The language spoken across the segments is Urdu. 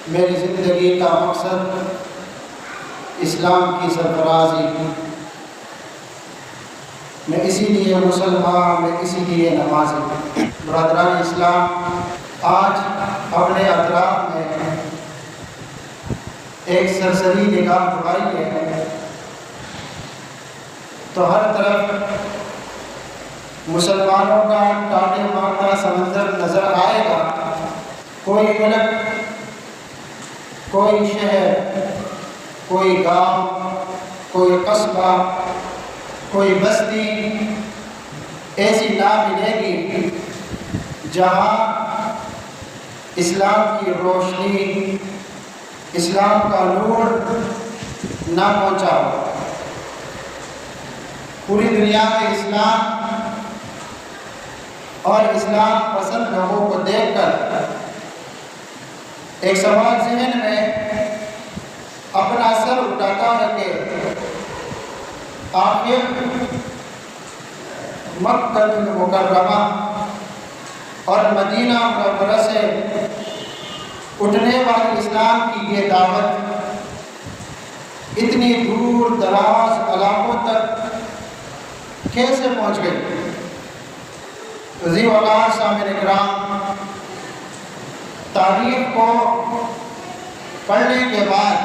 میری زندگی کا مقصد اسلام کی سرفرازی، میں اسی لیے مسلمان، میں اسی لیے نمازی۔ برادران اسلام، آج اپنے اطراف میں ایک سرسری نگاہ اٹھائیے تو ہر طرف مسلمانوں کا ٹاٹے مارتا سمندر نظر آئے گا۔ کوئی ملک، کوئی شہر، کوئی گاؤں، کوئی قصبہ، کوئی بستی ایسی نہ ملے گی جہاں اسلام کی روشنی، اسلام کا نور نہ پہنچا ہو۔ پوری دنیا میں اسلام اور اسلام پسند لوگوں کو دیکھ کر ایک سوال ذہن میں اپنا سر اٹھاتا ہے کہ آخر مکہ المکرمہ اور مدینہ منورہ سے اٹھنے والی اسلام کی یہ دعوت اتنی دور دراز علاقوں تک کیسے پہنچ گئی؟ عزیز وقار سامعین کرام، تاریخ کو پڑھنے کے بعد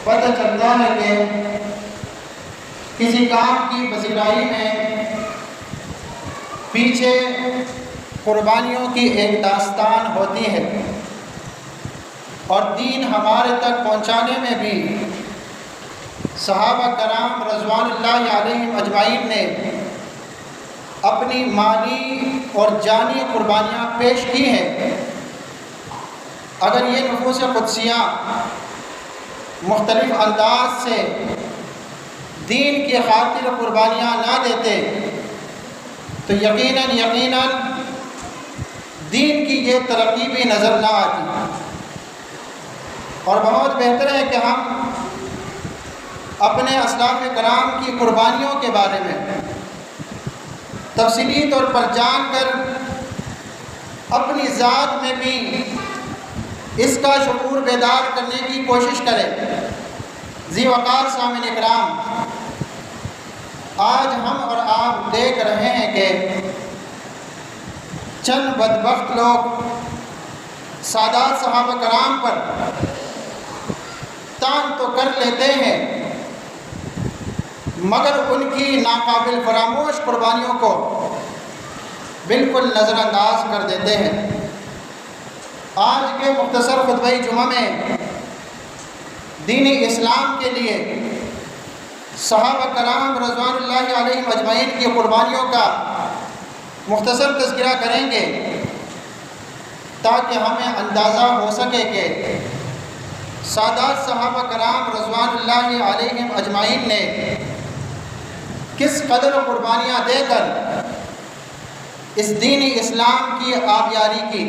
پتہ چلتا ہے کہ کسی کام کی پذیرائی میں پیچھے قربانیوں کی ایک داستان ہوتی ہے، اور دین ہمارے تک پہنچانے میں بھی صحابہ کرام رضوان اللہ علیہم اجمعین نے اپنی مالی اور جانی قربانیاں پیش کی ہیں۔ اگر یہ نفوس قدسیاں مختلف انداز سے دین کی خاطر قربانیاں نہ دیتے تو یقیناً دین کی یہ ترقی بھی نظر نہ آتی۔ اور بہت بہتر ہے کہ ہم اپنے اسلاف کرام کی قربانیوں کے بارے میں تفصیلی طور پر جان کر اپنی ذات میں بھی اس کا شعور بیدار کرنے کی کوشش کریں۔ ذی وقار سامعین اکرام، آج ہم اور آپ دیکھ رہے ہیں کہ چند بدبخت لوگ سادات صحابہ کرام پر تان تو کر لیتے ہیں مگر ان کی ناقابل فراموش قربانیوں کو بالکل نظر انداز کر دیتے ہیں۔ آج کے مختصر خطبہ جمعہ میں دین اسلام کے لیے صحابہ کرام رضوان اللہ علیہم اجمعین کی قربانیوں کا مختصر تذکرہ کریں گے تاکہ ہمیں اندازہ ہو سکے کہ سادات صحابہ کرام رضوان اللہ علیہم اجمعین نے کس قدر قربانیاں دے کر اس دین اسلام کی آبیاری کی۔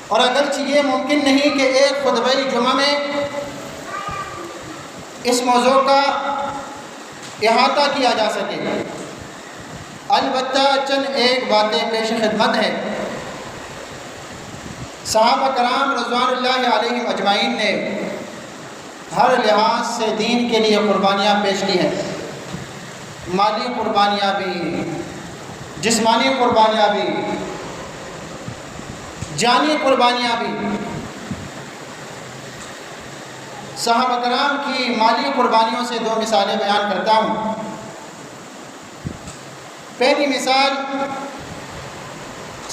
اور اگرچہ یہ ممکن نہیں کہ ایک خطبہ جمعہ میں اس موضوع کا احاطہ کیا جا سکے، البتہ چند ایک باتیں پیش خدمت ہیں۔ صحابہ کرام رضوان اللہ علیہم اجمعین نے ہر لحاظ سے دین کے لیے قربانیاں پیش کی ہیں، مالی قربانیاں بھی، جسمانی قربانیاں بھی، جانی قربانیاں بھی۔ صحابہ کرام کی مالی قربانیوں سے دو مثالیں بیان کرتا ہوں۔ پہلی مثال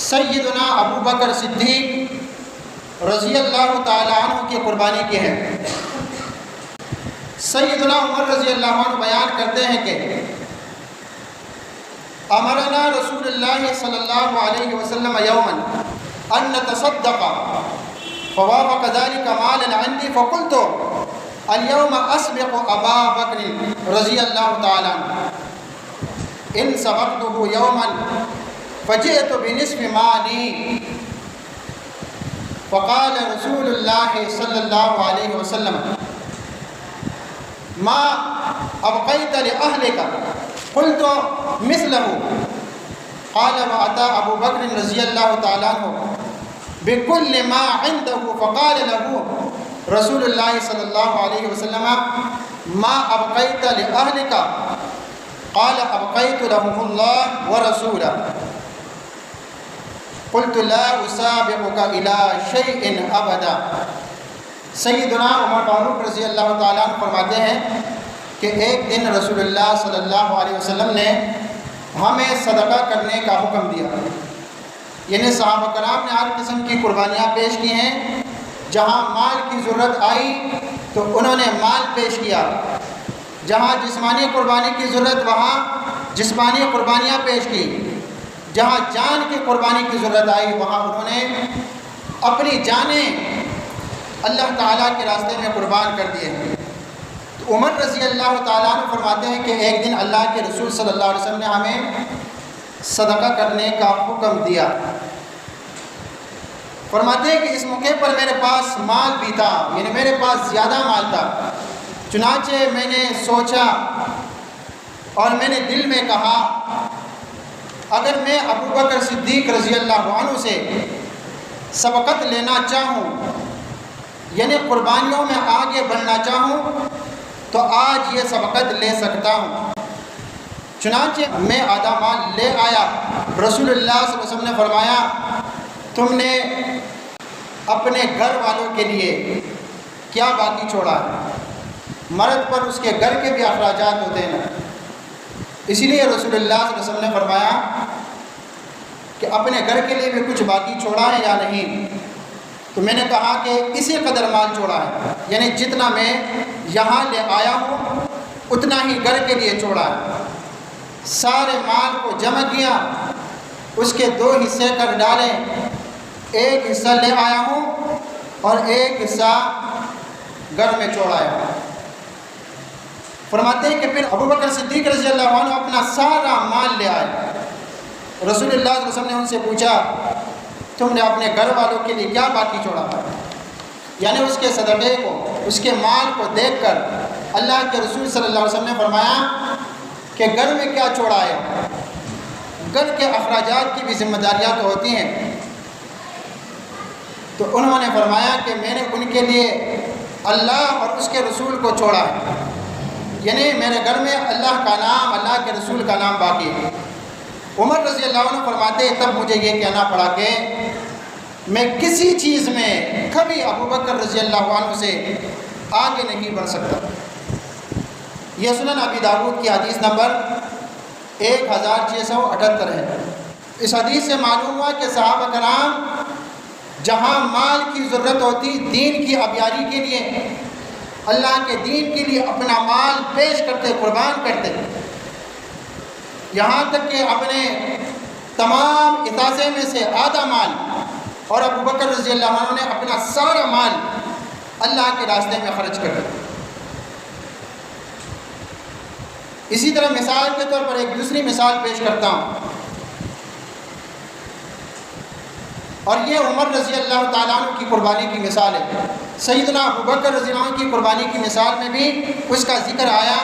سیدنا ابو بکر صدیق رضی اللہ تعالیٰ عنہ کی قربانی کی ہے۔ سیدنا عمر رضی اللہ عنہ بیان کرتے ہیں کہ امرنا رسول اللہ صلی اللہ علیہ وسلم یوما ان نتصدق فوافق ذلك مالا عندي فقلت اليوم اسبق ابا بکر رضی اللہ تعالیٰ عنہ ان سبقته یوما فجئت بنصف مالی فقال رسول اللہ صلی اللہ علیہ وسلم ما ابقیت لأہلک قلت مثلہ قال وأتى ابو بکر رضی اللہ تعالیٰ عنہ بكل ما عنده فقال له رسول الله صلى الله عليه وسلم ما أبقيت لأهلك؟ قال أبقيت لهم الله ورسوله. قلت لا أسابقك إلى شيء أبدا. سیدنا عمر فاروق رضی اللہ تعالیٰ عنہ فرماتے ہیں کہ ایک دن رسول اللہ صلی اللہ علیہ وسلم نے ہمیں صدقہ کرنے کا حکم دیا. یعنی صحابہ کرام نے ہر قسم کی قربانیاں پیش کی ہیں. جہاں مال کی ضرورت آئی تو انہوں نے مال پیش کیا، جہاں جسمانی قربانی کی ضرورت وہاں جسمانی قربانیاں پیش کی، جہاں جان کی قربانی کی ضرورت آئی وہاں انہوں نے اپنی جانیں اللہ تعالیٰ کے راستے میں قربان کر دیے. تو عمر رضی اللہ تعالیٰ عنہ فرماتے ہیں کہ ایک دن اللہ کے رسول صلی اللہ علیہ وسلم نے ہمیں صدقہ کرنے کا حکم دیا. فرماتے ہیں کہ اس موقع پر میرے پاس مال بھی تھا، یعنی میرے پاس زیادہ مال تھا. چنانچہ میں نے سوچا اور میں نے دل میں کہا اگر میں ابو بکر صدیق رضی اللہ عنہ سے سبقت لینا چاہوں، یعنی قربانیوں میں آگے بڑھنا چاہوں، تو آج یہ سبقت لے سکتا ہوں. چنانچہ میں آدھا مال لے آیا. رسول اللہ صلی اللہ علیہ وسلم نے فرمایا تم نے اپنے گھر والوں کے لیے کیا باقی چھوڑا ہے؟ مرد پر اس کے گھر کے بھی اخراجات ہوتے ہیں نا، اسی لیے رسول اللہ صلی اللہ علیہ وسلم نے فرمایا کہ اپنے گھر کے لیے بھی کچھ باقی چھوڑا ہے یا نہیں؟ تو میں نے کہا کہ اسی قدر مال چھوڑا ہے، یعنی جتنا میں یہاں لے آیا ہوں اتنا ہی گھر کے لیے چھوڑا ہے. سارے مال کو جمع کیا، اس کے 2 حصے کر ڈالے، ایک حصہ لے آیا ہوں اور ایک حصہ گھر میں چھوڑایا. فرماتے ہیں کہ پھر ابو بکر صدیق رضی اللہ عنہ اپنا سارا مال لے آئے. رسول اللہ صلی اللہ علیہ وسلم نے ان سے پوچھا تم نے اپنے گھر والوں کے لیے کیا باقی چھوڑا ہے؟ یعنی اس کے صدقے کو، اس کے مال کو دیکھ کر اللہ کے رسول صلی اللہ علیہ وسلم نے فرمایا کہ گھر میں کیا چھوڑا ہے؟ گھر کے اخراجات کی بھی ذمہ داریاں تو ہوتی ہیں. تو انہوں نے فرمایا کہ میں نے ان کے لیے اللہ اور اس کے رسول کو چھوڑا ہے، یعنی میرے گھر میں اللہ کا نام، اللہ کے رسول کا نام باقی ہے. عمر رضی اللہ عنہ فرماتے تب مجھے یہ کہنا پڑا کہ میں کسی چیز میں کبھی ابو بکر رضی اللہ عنہ سے آگے نہیں بڑھ سکتا. یہ سنن ابی داؤد کی حدیث نمبر 1678 ہے. اس حدیث سے معلوم ہوا کہ صحابہ کرام جہاں مال کی ضرورت ہوتی دین کی ابیاری کے لیے، اللہ کے دین کے لیے اپنا مال پیش کرتے، قربان کرتے، یہاں تک کہ اپنے تمام اثاثے میں سے آدھا مال. اور ابو بکر رضی اللہ عنہ نے اپنا سارا مال اللہ کے راستے میں خرچ کر دیا. اسی طرح مثال کے طور پر ایک دوسری مثال پیش کرتا ہوں، اور یہ عمر رضی اللہ تعالیٰ عنہ کی قربانی کی مثال ہے. سیدنا ابو بکر رضی اللہ عنہ کی قربانی کی مثال میں بھی اس کا ذکر آیا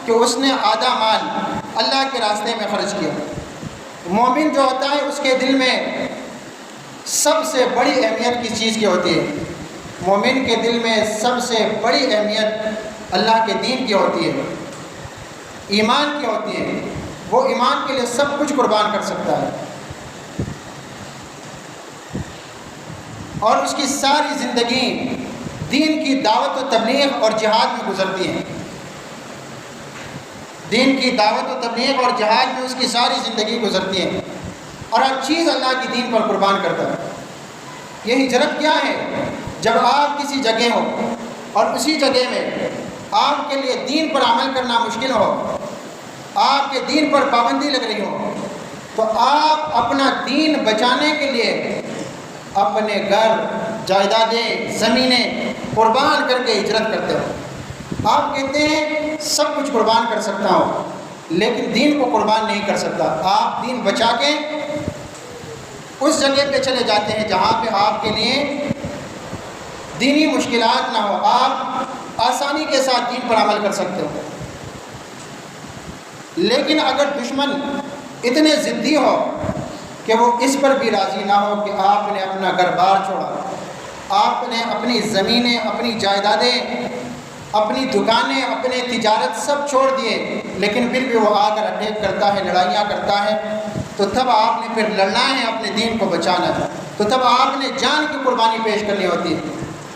کہ اس نے آدھا مال اللہ کے راستے میں خرچ کیا. مومن جو ہوتا ہے اس کے دل میں سب سے بڑی اہمیت کس چیز کی ہوتی ہے؟ مومن کے دل میں سب سے بڑی اہمیت اللہ کے دین کی ہوتی ہے، ایمان کی ہوتی ہے. وہ ایمان کے لیے سب کچھ قربان کر سکتا ہے، اور اس کی ساری زندگی دین کی دعوت و تبلیغ اور جہاد میں گزرتی ہے. دین کی دعوت و تبلیغ اور جہاد میں اس کی ساری زندگی گزرتی ہے، اور ہر چیز اللہ کی دین پر قربان کرتا ہے. یہ ہجرت کیا ہے؟ جب آپ کسی جگہ ہو اور اسی جگہ میں آپ کے لیے دین پر عمل کرنا مشکل ہو، آپ کے دین پر پابندی لگ رہی ہو، تو آپ اپنا دین بچانے کے لیے اپنے گھر، جائیدادیں، زمینیں قربان کر کے ہجرت کرتے ہو. آپ کہتے ہیں سب کچھ قربان کر سکتا ہوں، لیکن دین کو قربان نہیں کر سکتا. آپ دین بچا کے اس جگہ پہ چلے جاتے ہیں جہاں پہ آپ کے لیے دینی مشکلات نہ ہو، آپ آسانی کے ساتھ دین پر عمل کر سکتے ہو. لیکن اگر دشمن اتنے ضدی ہو کہ وہ اس پر بھی راضی نہ ہو کہ آپ نے اپنا گھر بار چھوڑا، آپ نے اپنی زمینیں، اپنی جائیدادیں، اپنی دکانیں، اپنے تجارت سب چھوڑ دیے، لیکن پھر بھی وہ آ کر اٹیک کرتا ہے، لڑائیاں کرتا ہے، تو تب آپ نے پھر لڑنا ہے، اپنے دین کو بچانا ہے، تو تب آپ نے جان کی قربانی پیش کرنی ہوتی ہے،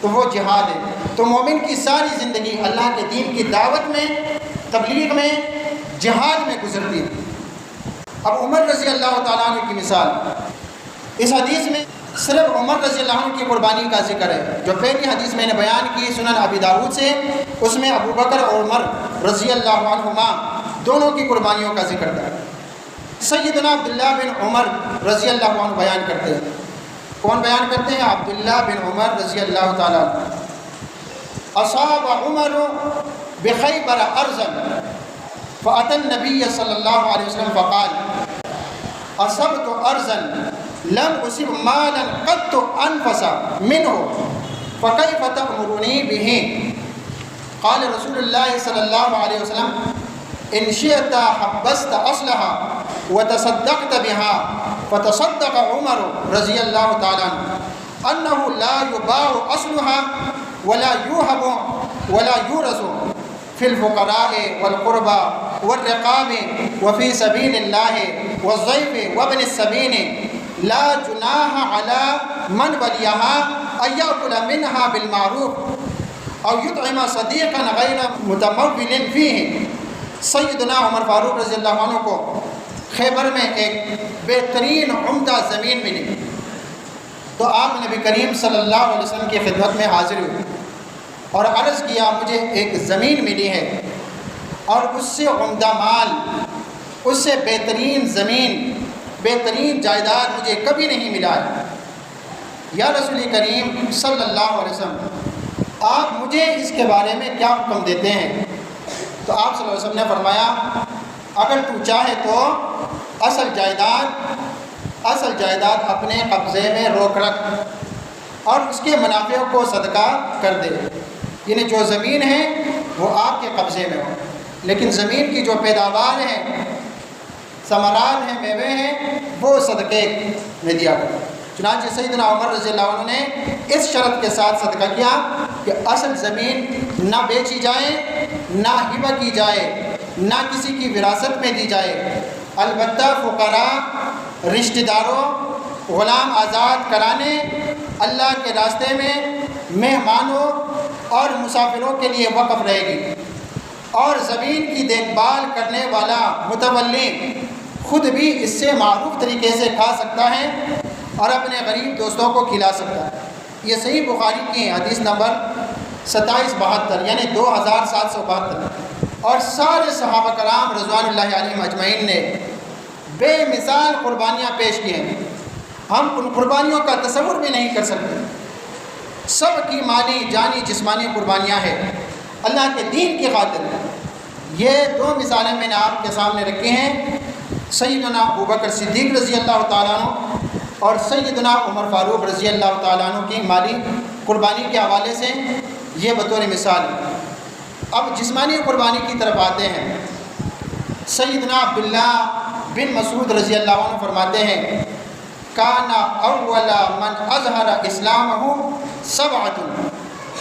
تو وہ جہاد ہے۔ تو مومن کی ساری زندگی اللہ کے دین کی دعوت میں، تبلیغ میں، جہاد میں گزرتی ہے۔ اب عمر رضی اللہ تعالیٰ عنہ کی مثال، اس حدیث میں صرف عمر رضی اللہ عنہ کی قربانی کا ذکر ہے۔ جو پہلی حدیث میں نے بیان کی سنن ابی داؤد سے، اس میں ابو بکر اور عمر رضی اللہ عنہما دونوں کی قربانیوں کا ذکر تھا۔ سیدنا عبداللہ بن عمر رضی اللہ عنہ بیان کرتے ہیں۔ کون بیان کرتے ہیں؟ عبداللہ بن عمر رضی اللہ تعالیٰ عنہ۔ اصاب عمر بخیبر ارضا فأتى النبي صلى الله عليه وسلم فقال اصبت ارضا لم اصب مالا قط انفس منه فكيف تأمرني به؟ قال رسول الله صلى الله عليه وسلم ان شئت حبست اصلها وتصدقت بها، فتصدق عمر رضی اللہ تعالیٰ عنہ انه لا يباع اصلها ولا يوهب ولا يورث في الفقراء والقربى والرقاب وفي سبيل الله والضيف وابن السبيل لا جناح على من وليها أن يأكل منها بالمعروف أو يطعم صديقا غير متمول فيه۔ سیدنا عمر فاروق رضی اللہ عنہ کو خیبر میں ایک بہترین عمدہ زمین ملی، تو آپ نبی کریم صلی اللہ علیہ وسلم کی خدمت میں حاضر ہوئے اور عرض کیا مجھے ایک زمین ملی ہے اور اس سے عمدہ مال، اس سے بہترین زمین، بہترین جائیداد مجھے کبھی نہیں ملا ہے۔ یا رسول کریم صلی اللہ علیہ وسلم، آپ مجھے اس کے بارے میں کیا حکم دیتے ہیں؟ تو آپ صلی اللہ علیہ وسلم نے فرمایا اگر تو چاہے تو اصل جائیداد اپنے قبضے میں روک رکھ اور اس کے منافع کو صدقہ کر دے، یعنی جو زمین ہے وہ آپ کے قبضے میں ہو، لیکن زمین کی جو پیداوار ہے، ثمرات ہیں، میوے ہیں، وہ صدقے میں دیا کرو۔ چنانچہ سیدنا عمر رضی اللہ عنہ نے اس شرط کے ساتھ صدقہ کیا کہ اصل زمین نہ بیچی جائے، نہ ہبہ کی جائے، نہ کسی کی وراثت میں دی جائے، البتہ فقراء، رشتہ داروں، غلام آزاد کرانے، اللہ کے راستے میں مہمانوں اور مسافروں کے لیے وقف رہے گی، اور زمین کی دیکھ بھال کرنے والا متولی خود بھی اس سے معروف طریقے سے کھا سکتا ہے اور اپنے غریب دوستوں کو کھلا سکتا ہے۔ یہ صحیح بخاری کی حدیث نمبر 2772، یعنی 2772، اور سارے صحابہ کرام رضوان اللہ علیہم اجمعین نے بے مثال قربانیاں پیش کی ہیں، ہم ان قربانیوں کا تصور بھی نہیں کر سکتے۔ سب کی مالی، جانی، جسمانی قربانیاں ہیں اللہ کے دین کی خاطر۔ یہ دو مثالیں میں نے آپ کے سامنے رکھی ہیں، سیدنا ابو بکر صدیق رضی اللہ تعالیٰ عنہ اور سیدنا عمر فاروق رضی اللہ تعالیٰ عنہ کی مالی قربانی کے حوالے سے، یہ بطور مثال ہے۔ اب جسمانی قربانی کی طرف آتے ہیں۔ سیدنا عبداللہ بن مسعود رضی اللہ عنہ فرماتے ہیں کانا اول من اظہر اسلامہ سبعۃ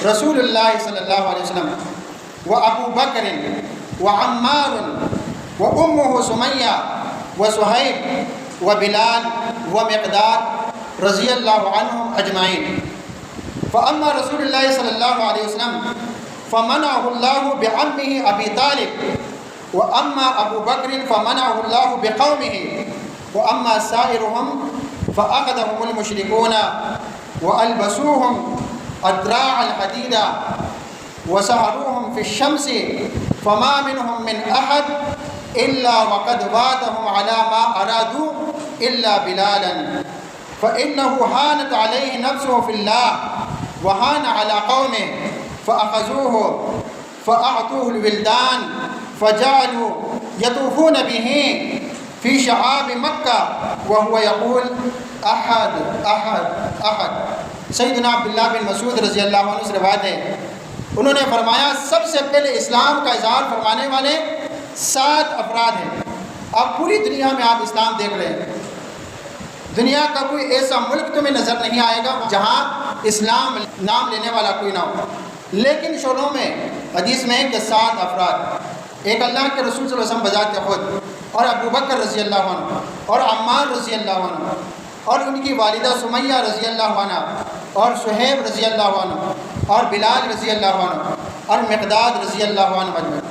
رسول اللہ صلی اللہ علیہ وسلم و ابو بکر و عمار و امہ سمیہ و صہیب و بلال و مقداد رضی اللہ عنہم اجمعین، فاما رسول اللہ صلی اللہ علیہ وسلم فمنعہ اللہ بعمہ ابی طالب و اما ابو بکر فمنعہ اللہ بقومہ و اما سائرہم فأخذهم المشركون وألبسوهم الدراع الحديد وسهروهم في الشمس فما منهم من أحد إلا وقد وعدهم على ما أرادوا إلا بلالا فإنه هانت عليه نفسه في الله وهان على قومه فأخذوه فأعطوه الولدان فجعلوا يطوفون به فی شعاب مکہ وهو یقول احد احد احد۔ سیدنا عبداللہ بن مسعود رضی اللہ عنہ سے روایت ہے، انہوں نے فرمایا سب سے پہلے اسلام کا اظہار فرمانے والے 7 افراد ہیں۔ اب پوری دنیا میں آپ اسلام دیکھ رہے ہیں، دنیا کا کوئی ایسا ملک تمہیں نظر نہیں آئے گا جہاں اسلام نام لینے والا کوئی نہ ہو، لیکن شوروں میں حدیث میں ہے کہ 7 افراد، ایک اللہ کے رسول صلی اللہ علیہ وسلم بذات خود، اور ابو بکر رضی اللہ عنہ، اور عمار رضی اللہ عنہ، اور ان کی والدہ سمیہ رضی اللہ عنہ، اور صہیب رضی اللہ عنہ، اور بلال رضی اللہ عنہ، اور مقداد رضی اللہ عنہ اجمعین۔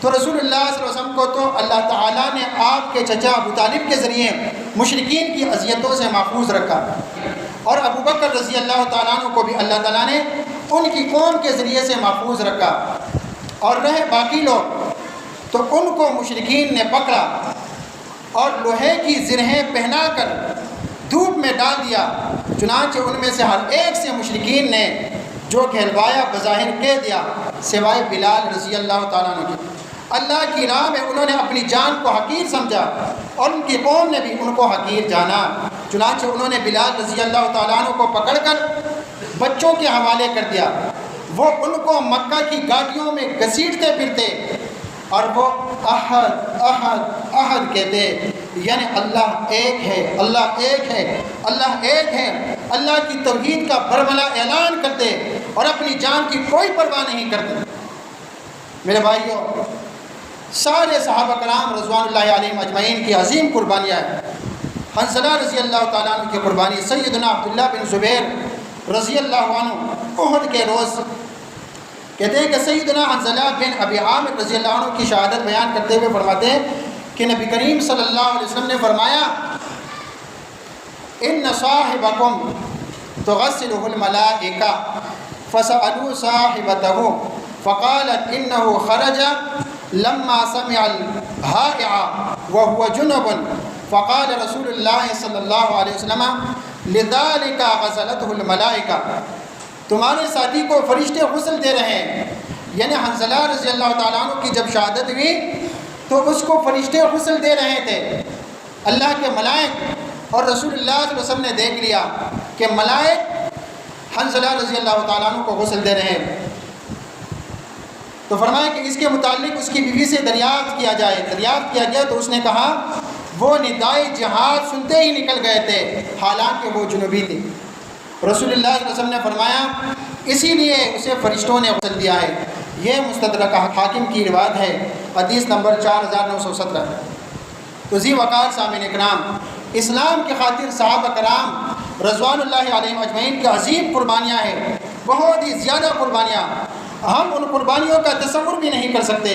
تو رسول اللہ صلی اللہ علیہ وسلم کو تو اللہ تعالیٰ نے آپ کے چچا ابو طالب کے ذریعے مشرکین کی اذیتوں سے محفوظ رکھا، اور ابو بکر رضی اللہ تعالیٰ عنہ کو بھی اللہ تعالیٰ نے ان کی قوم کے ذریعے سے محفوظ رکھا، اور رہے باقی لوگ تو ان کو مشرکین نے پکڑا اور لوہے کی زرہیں پہنا کر دھوپ میں ڈال دیا، چنانچہ ان میں سے ہر ایک سے مشرکین نے جو کہلوایا بظاہر کہہ دیا سوائے بلال رضی اللہ تعالیٰ عنہ کی۔ اللہ کی راہ میں انہوں نے اپنی جان کو حقیر سمجھا اور ان کی قوم نے بھی ان کو حقیر جانا، چنانچہ انہوں نے بلال رضی اللہ تعالیٰ عنہ کو پکڑ کر بچوں کے حوالے کر دیا، وہ ان کو مکہ کی گاڑیوں میں گھسیٹتے پھرتے اور وہ احد احد احد کہتے، یعنی اللہ ایک ہے، اللہ ایک ہے، اللہ ایک ہے، اللہ کی توحید کا برملا اعلان کرتے اور اپنی جان کی کوئی پرواہ نہیں کرتے۔ میرے بھائیوں، سارے صحابہ کرام رضوان اللہ علیہم اجمعین کی عظیم قربانیاں ہیں۔ حنظلہ رضی اللہ تعالیٰ عنہ کی قربانی، سیدنا عبداللہ بن زبیر رضی اللہ عنہ احد کے روز کہتے ہیں کہ سیدنا حنظلہ بن ابی عامر رضی اللہ عنہ کی شہادت بیان کرتے ہوئے فرماتے ہیں کہ نبی کریم صلی اللہ علیہ وسلم نے فرمایا ان صاحبکم تغسلہ الملائکہ فسألوا صاحبتہ فقالت انہ خرج لما سمع الہائع وهو جنب فقال رسول اللہ صلی اللہ علیہ وسلم لذلك غسلته الملائکہ، تمہارے ساتھی کو فرشتے غسل دے رہے ہیں، یعنی حنظلہ رضی اللہ تعالیٰ عنہ کی جب شہادت ہوئی تو اس کو فرشتے غسل دے رہے تھے، اللہ کے ملائک، اور رسول اللہ صلی اللہ علیہ وسلم نے دیکھ لیا کہ ملائک حنظلہ رضی اللہ تعالیٰ عنہ کو غسل دے رہے ہیں، تو فرمایا کہ اس کے متعلق اس کی بیوی سے دریافت کیا جائے۔ دریافت کیا گیا تو اس نے کہا وہ ندائے جہاد سنتے ہی نکل گئے تھے حالانکہ وہ جنوبی تھی۔ رسول اللہ صلی اللہ علیہ وسلم نے فرمایا اسی لیے اسے فرشتوں نے غسل دیا ہے۔ یہ مستدرک حاکم کی روایت ہے، حدیث نمبر 4917۔ تو ذی وقار سامعین اکرام، اسلام کی خاطر صحابہ کرام رضوان اللہ علیہم اجمعین کی عظیم قربانیاں ہیں، بہت ہی زیادہ قربانیاں، ہم ان قربانیوں کا تصور بھی نہیں کر سکتے۔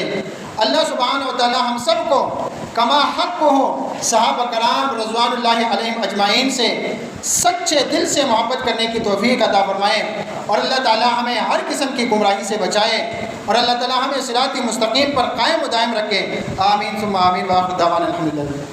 اللہ سبحانہ و تعالی ہم سب کو کما حق کو ہو صحابہ کرام رضوان اللہ علیہم اجمعین سے سچے دل سے محبت کرنے کی توفیق عطا فرمائے، اور اللہ تعالی ہمیں ہر قسم کی گمراہی سے بچائے، اور اللہ تعالی ہمیں صراط مستقیم پر قائم و دائم رکھے۔ آمین ثم آمین، وآخر دعوانا الحمدللہ۔